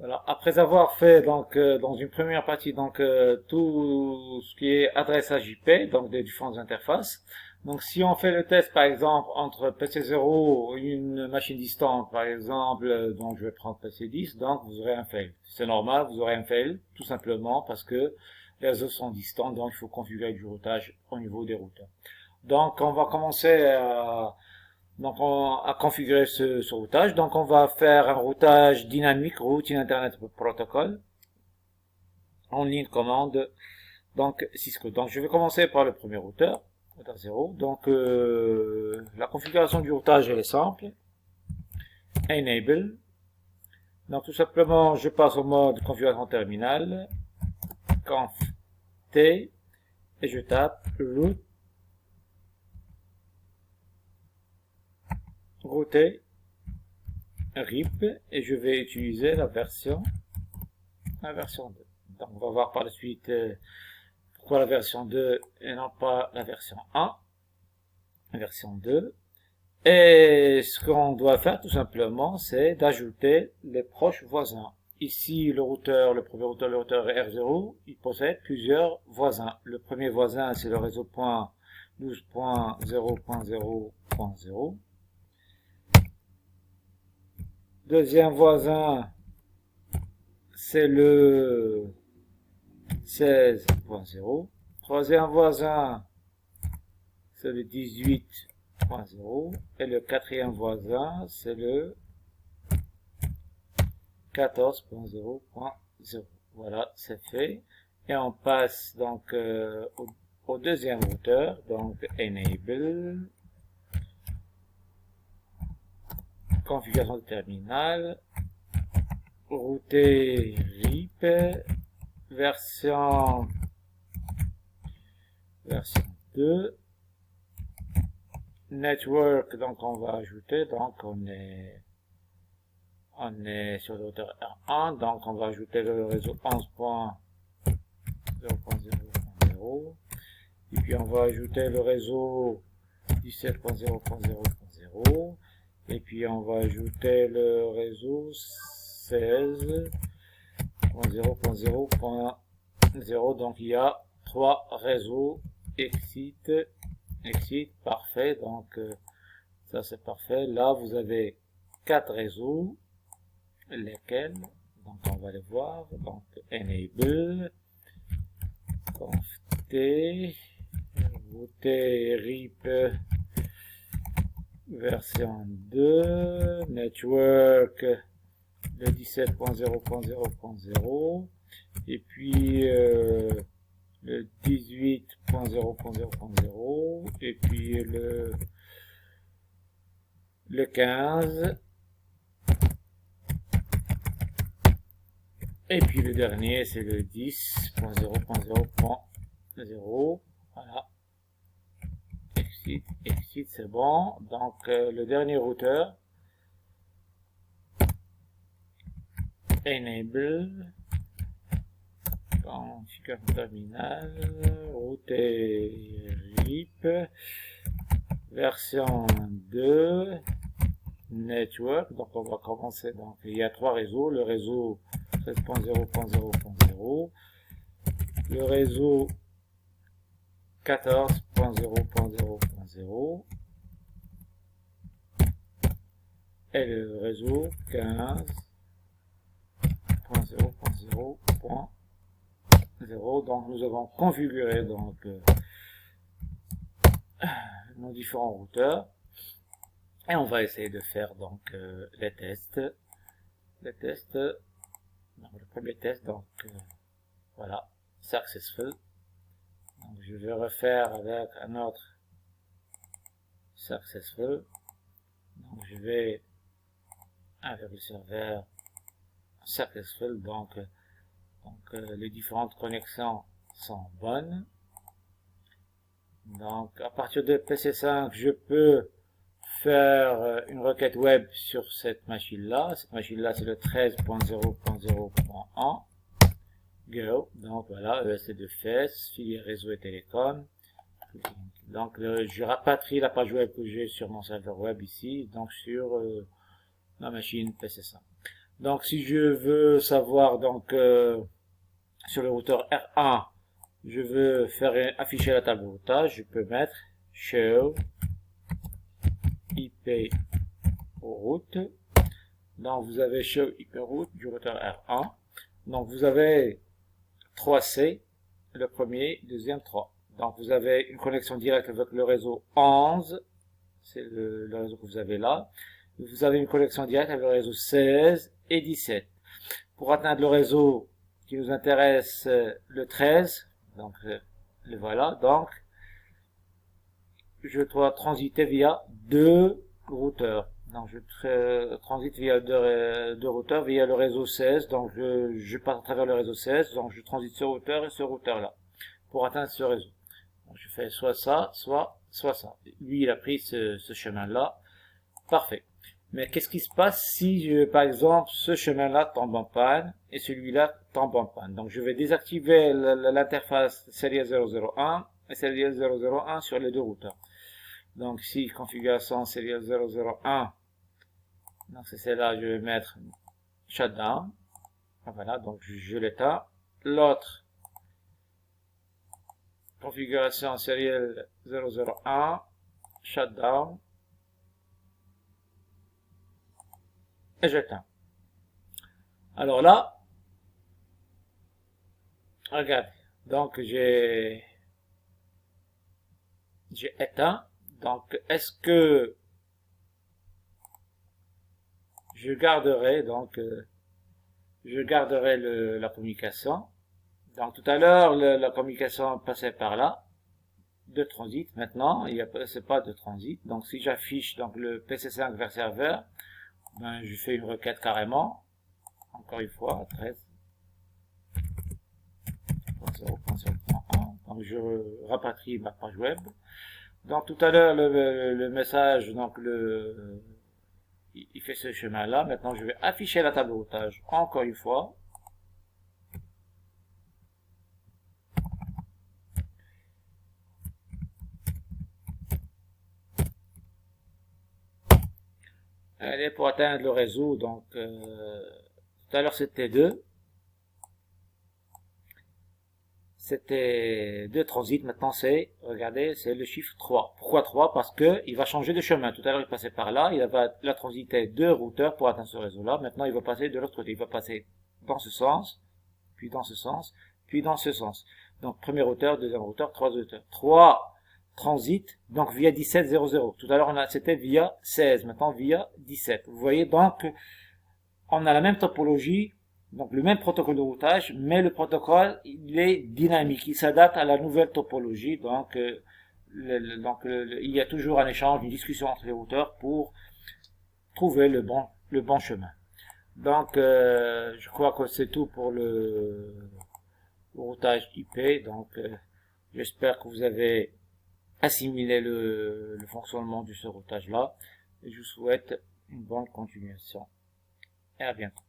Voilà. Après avoir fait donc dans une première partie tout ce qui est adressage IP, donc des différentes interfaces. Donc si on fait le test par exemple entre PC0 et une machine distante par exemple, donc je vais prendre PC10, donc vous aurez un fail. C'est normal, vous aurez un fail tout simplement parce que les réseaux sont distants, donc il faut configurer du routage au niveau des routeurs. Donc on va commencer à configurer ce routage. Donc on va faire un routage dynamique, Routing Internet Protocol, en ligne commande, donc Cisco. Donc je vais commencer par le premier routeur, routeur 0. Donc la configuration du routage elle est simple. Enable. Donc tout simplement je passe au mode configuration terminal, conf t, et je tape root, router, RIP, et je vais utiliser la version 2. Donc on va voir par la suite pourquoi la version 2 et non pas la version 1, la version 2. Et ce qu'on doit faire tout simplement, c'est d'ajouter les proches voisins. Ici, le premier routeur, le routeur R0, il possède plusieurs voisins. Le premier voisin, c'est le réseau .12.0.0.0. Deuxième voisin, c'est le 16.0. Troisième voisin, c'est le 18.0. Et le quatrième voisin, c'est le 14.0.0. Voilà, c'est fait. Et on passe donc au deuxième routeur, donc Enable, configuration de terminal, router RIP, version 2, network, donc on va ajouter, donc on est sur le routeur R1, donc on va ajouter le réseau 11.0.0.0, et puis on va ajouter le réseau 17.0.0.0, et puis on va ajouter le réseau 16.0.0.0, donc il y a 3 réseaux exit, parfait, donc ça c'est parfait. Là vous avez 4 réseaux, lesquels, donc on va les voir, donc enable, conf t, router RIP version 2, network le 17.0.0.0, et puis le 18.0.0.0, et puis le 15, et puis le dernier c'est le 10.0.0.0. Voilà, exit, c'est bon. Donc le dernier routeur, enable, configuration terminal, router RIP, version 2, network. Donc on va commencer, donc il y a 3 réseaux, le réseau 13.0.0.0, le réseau 14.0.0.0 et le réseau 15.0.0.0. Donc nous avons configuré donc nos différents routeurs et on va essayer de faire donc les tests. Donc, le premier test, donc voilà, successful. Donc je vais refaire avec un autre successful. Donc je vais avec le serveur successful. Donc les différentes connexions sont bonnes. Donc à partir de PC5, je peux faire une requête web sur cette machine-là. Cette machine-là, c'est le 13.0.0.1. Go. Donc voilà, ESC2FS, filière réseau et télécom. Donc je rapatrie la page web que j'ai sur mon serveur web ici, donc sur ma machine PC5. Donc si je veux savoir donc sur le routeur R1, je veux faire afficher la table de routage, je peux mettre show IP route. Donc vous avez show IP route du routeur R1. Donc vous avez 3C, le premier, deuxième 3. Donc vous avez une connexion directe avec le réseau 11, c'est le réseau que vous avez là. Vous avez une connexion directe avec le réseau 16 et 17. Pour atteindre le réseau qui nous intéresse, le 13, donc le voilà, donc je dois transiter via deux routeurs. Donc je transite via deux routeurs via le réseau 16, donc je passe à travers le réseau 16, donc je transite ce routeur et ce routeur là pour atteindre ce réseau. Donc je fais soit ça, soit ça. Lui il a pris ce chemin là, parfait. Mais qu'est-ce qui se passe si, par exemple, ce chemin-là tombe en panne et celui-là tombe en panne? Donc, je vais désactiver l'interface Serial 001 et Serial 001 sur les deux routeurs. Donc, ici, configuration Serial 001. Donc, c'est celle-là, je vais mettre Shutdown. Voilà, donc je l'éteins. L'autre, configuration Serial 001, Shutdown. Et j'éteins. Alors là, regardez, donc j'ai éteint. Donc est-ce que je garderai la communication. Donc tout à l'heure la communication passait par là de transit. Maintenant c'est pas de transit. Donc si j'affiche donc le PC5 vers serveur, ben, je fais une requête carrément, encore une fois, 13.0.7.1, donc je rapatrie ma page web. Donc tout à l'heure, le message, donc il fait ce chemin-là. Maintenant, je vais afficher la table de routage, encore une fois. Elle est pour atteindre le réseau, donc tout à l'heure c'était 2. C'était 2 transits, maintenant c'est, regardez, c'est le chiffre 3. Pourquoi 3? Parce que il va changer de chemin. Tout à l'heure il passait par là, il a transité 2 routeurs pour atteindre ce réseau-là. Maintenant il va passer de l'autre côté, il va passer dans ce sens, puis dans ce sens, puis dans ce sens. Donc premier routeur, deuxième routeur, 3 routeurs. 3 transits, donc via 17.0.0. Tout à l'heure c'était via 16, maintenant via 17. Vous voyez, donc on a la même topologie, donc le même protocole de routage, mais le protocole il est dynamique, il s'adapte à la nouvelle topologie. Donc, il y a toujours un échange, une discussion entre les routeurs pour trouver le bon chemin. Donc je crois que c'est tout pour le routage IP. Donc j'espère que vous avez assimilé le fonctionnement de ce routage là, et je vous souhaite une bonne continuation et à bientôt.